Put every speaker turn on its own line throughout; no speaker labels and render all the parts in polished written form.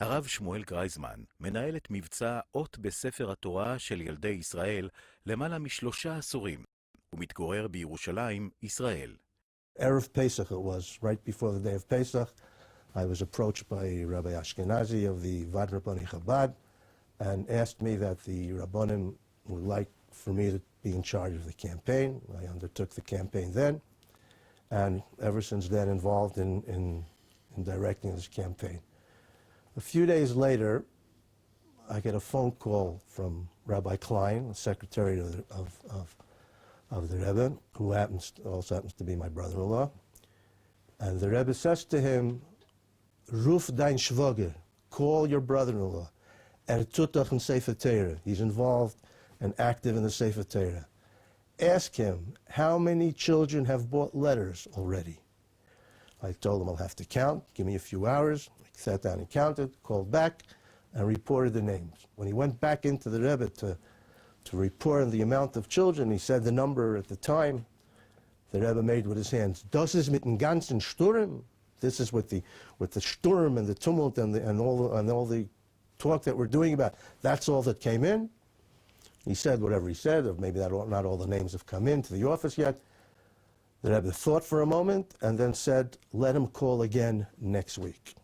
הרב שמואל גרייזמאן מנהל את מבצע אות בספר התורה של ילדי ישראל למעלה מ3 עשורים, ומתגורר בירושלים, ישראל.
Erev Pesach it was, right before the day of Pesach. I was approached by Rabbi Ashkenazi of the ועד Rabbani Chabad and asked me that the Rabbanim would like for me to be in charge of the campaign. I undertook the campaign then, and ever since then involved in directing this campaign. A few days later, I get a phone call from Rabbi Klein, the secretary of the Rebbe, who also happens to be my brother-in-law. And the Rebbe says to him, Ruf dein Schwager, call your brother-in-law. Tutach in Sefer Torah. He's involved and active in the Sefer Torah. Ask him, how many children have bought letters already? I told him I'll have to count, give me a few hours. I sat down and counted, called back, and reported the names. When he went back into the Rebbe to report on the amount of children, he said the number at the time the Rebbe made with his hands. Das ist mit dem ganzen Sturm. This is with the Sturm and the tumult and all the talk that we're doing about. That's all that came in. He said whatever he said, or maybe not all the names have come into the office yet. The Rebbe thought for a moment and then said, let him call again next week.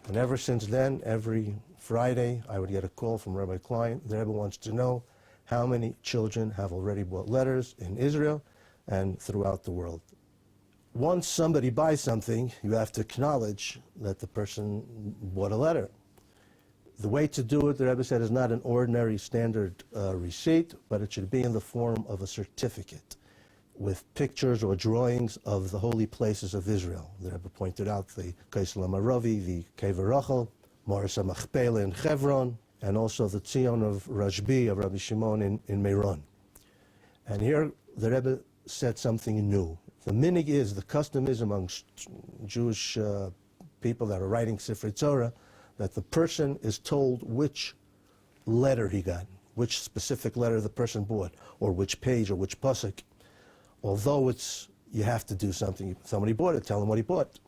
And ever since then, every Friday, I would get a call from Rabbi Klein. The Rebbe wants to know how many children have already bought letters in Israel and throughout the world. Once somebody buys something, you have to acknowledge that the person bought a letter. The way to do it, the Rebbe said, is not an ordinary standard receipt, but it should be in the form of a certificate with pictures or drawings of the holy places of Israel. The Rebbe pointed out the Kaisel HaMaravi, the Kever Rachel, Moris HaMachpelah in Hebron, and also the Tzion of Rashbi, of Rabbi Shimon in Meron. And here the Rebbe said something new. The minig is, the custom is amongst Jewish people that are writing Sifrei Torah, that the person is told which letter he got, which specific letter the person bought, or which page, or which pasuk. Although you have to do something, somebody bought it, tell him what he bought.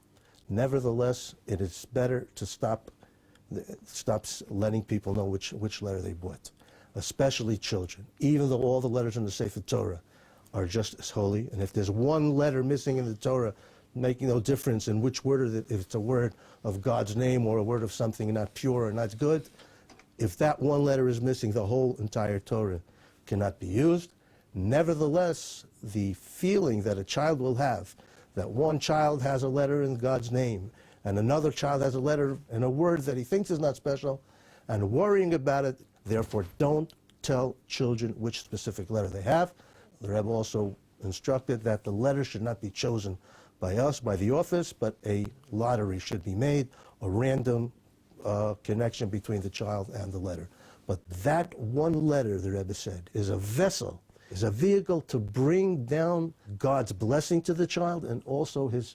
Nevertheless, it is better to stop letting people know which letter they bought, especially children. Even though all the letters in the Sefer Torah are just as holy, and if there's one letter missing in the Torah, making no difference in which word, if it's a word of God's name or a word of something not pure or not good, if that one letter is missing, the whole entire Torah cannot be used. Nevertheless, the feeling that a child will have, that one child has a letter in God's name, and another child has a letter in a word that he thinks is not special, and worrying about it, therefore don't tell children which specific letter they have. The Rebbe also instructed that the letter should not be chosen by us, by the office, but a lottery should be made, a random connection between the child and the letter. But that one letter, the Rebbe said, is a vessel, is a vehicle to bring down God's blessing to the child and also his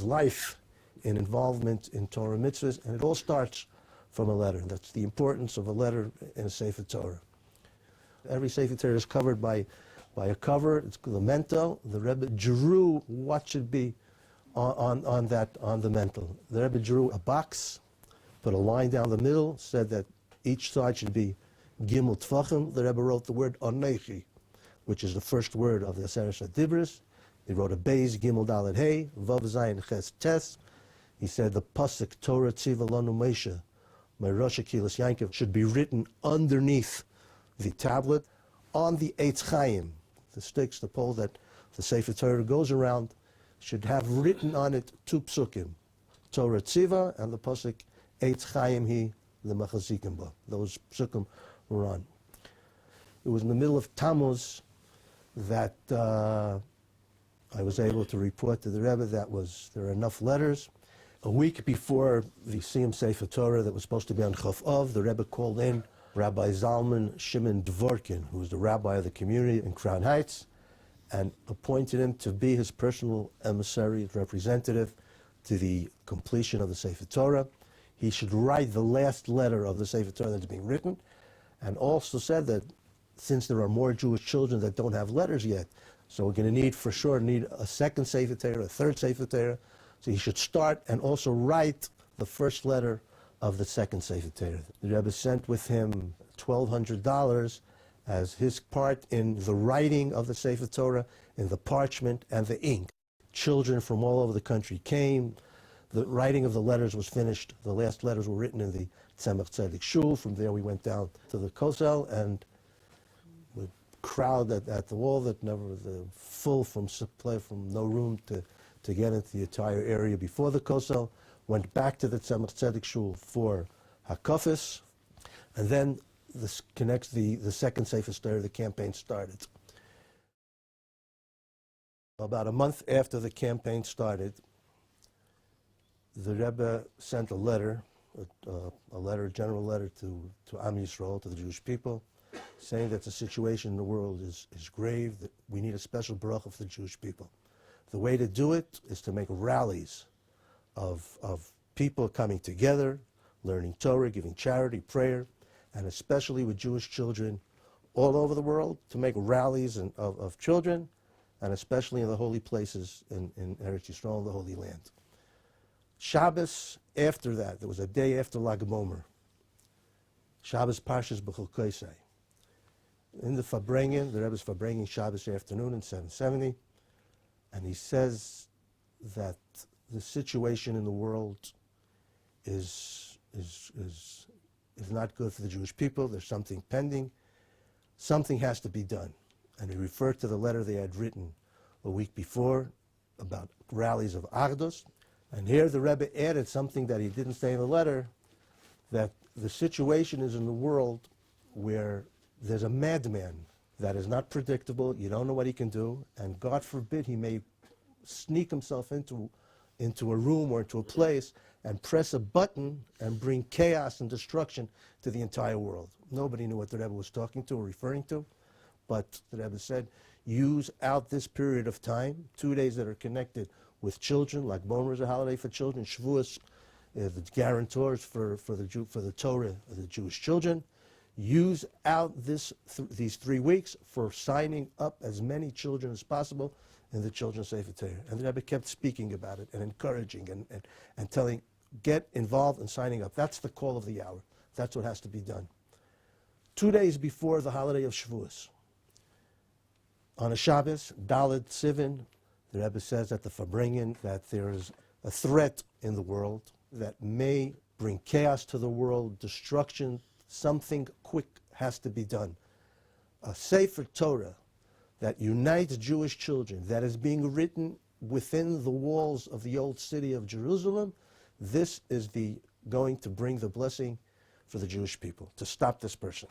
life in involvement in Torah mitzvahs, and it all starts from a letter. That's the importance of a letter in a Sefer Torah. Every Sefer Torah is covered by a cover. It's the mento. The Rebbe drew what should be on the mento. The Rebbe drew a box, put a line down the middle, said that each side should be gimel tfachim. The Rebbe wrote the word onechi, which is the first word of the Aseret Dibros. He wrote a beis gimel dalet hey, vav zayin ches tes. He said the pasuk Torah tziva lanu Moshe, Merasha Kilas Yankiv, should be written underneath the tablet on the Eitz Chaim. The sticks, the pole that the Sefer Torah goes around, should have written on it 2 psukim, Torah tziva and the pasuk Eitz Chaim hi the Machazikim ba. Those psukim were on. It was in the middle of Tammuz that I was able to report to the Rebbe that there are enough letters. A week before the Siyum Sefer Torah that was supposed to be on Chof Av, the Rebbe called in Rabbi Zalman Shimon Dvorkin, who was the rabbi of the community in Crown Heights, and appointed him to be his personal emissary, representative to the completion of the Sefer Torah. He should write the last letter of the Sefer Torah that's being written, and also said that since there are more Jewish children that don't have letters yet, so we're going to for sure need a second Sefer Torah, a third Sefer Torah. So he should start and also write the first letter of the second Sefer Torah. The Rebbe sent with him $1,200 as his part in the writing of the Sefer Torah, in the parchment and the ink. Children from all over the country came. The writing of the letters was finished. The last letters were written in the Tzemach Tzedek Shul. From there we went down to the Kosel, and the crowd at the wall that never, full from no room to get into the entire area before the Kosel. Went back to the Tzemach Tzedek Shul for Hakafis, and then this connects the second Sefer Torah. The campaign started. About a month after the campaign started, the Rebbe sent a letter, a general letter to Am Yisrael, to the Jewish people, saying that the situation in the world is grave, that we need a special bracha for the Jewish people. The way to do it is to make rallies of people coming together, learning Torah, giving charity, prayer, and especially with Jewish children all over the world, to make rallies of children, and especially in the holy places in Eretz Yisrael, the Holy Land. Shabbos, after that, there was a day after Lag Bomer, Shabbos Parshas B'chol. In the Farbrengen, the Rebbe's Farbrengen Shabbos afternoon in 770, and he says that the situation in the world is not good for the Jewish people. There's something pending. Something has to be done. And he referred to the letter they had written a week before about rallies of Achdus. And here the Rebbe added something that he didn't say in the letter, that the situation is in the world where there's a madman that is not predictable. You don't know what he can do, and God forbid he may sneak himself into a room or into a place and press a button and bring chaos and destruction to the entire world. Nobody knew what the Rebbe was talking to or referring to, but the Rebbe said, use out this period of time, 2 days that are connected with children, like Bomer is a holiday for children, Shavuos, the guarantors for the Torah of the Jewish children. Use out these 3 weeks for signing up as many children as possible in the Children's Sefer Torah. And the Rebbe kept speaking about it and encouraging and telling, get involved in signing up. That's the call of the hour. That's what has to be done. 2 days before the holiday of Shavuos, on a Shabbos, Daled Sivan, the Rebbe says at the Farbrengen that there is a threat in the world that may bring chaos to the world, destruction. Something quick has to be done. A Sefer Torah that unites Jewish children, that is being written within the walls of the old city of Jerusalem, this is going to bring the blessing for the Jewish people, to stop this person.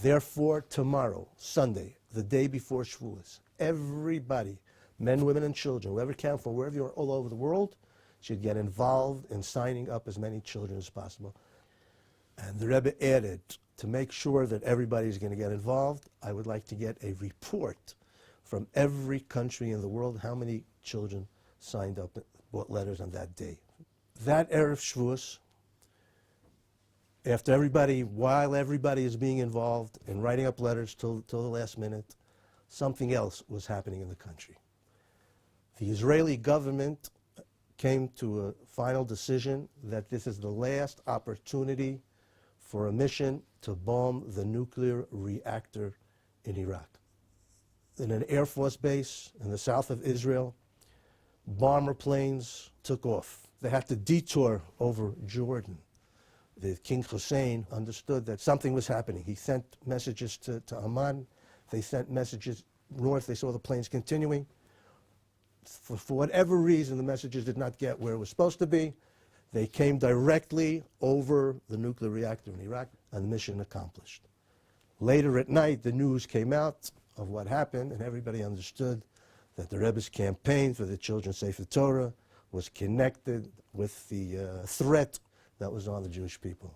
Therefore, tomorrow, Sunday, the day before Shavuos, everybody, men, women, and children, whoever can, from wherever you are all over the world, should get involved in signing up as many children as possible. And the Rebbe added, to make sure that everybody is going to get involved, I would like to get a report from every country in the world, how many children signed up, bought letters on that day. That Erev Shavuos, while everybody is being involved in writing up letters till the last minute, something else was happening in the country. The Israeli government came to a final decision that this is the last opportunity for a mission to bomb the nuclear reactor in Iraq. In an Air Force base in the south of Israel, bomber planes took off. They had to detour over Jordan. The King Hussein understood that something was happening. He sent messages to Amman. They sent messages north. They saw the planes continuing. For whatever reason, the messages did not get where it was supposed to be. They came directly over the nuclear reactor in Iraq, and the mission accomplished. Later at night, the news came out of what happened, and everybody understood that the Rebbe's campaign for the Children's Sefer Torah was connected with the threat that was on the Jewish people.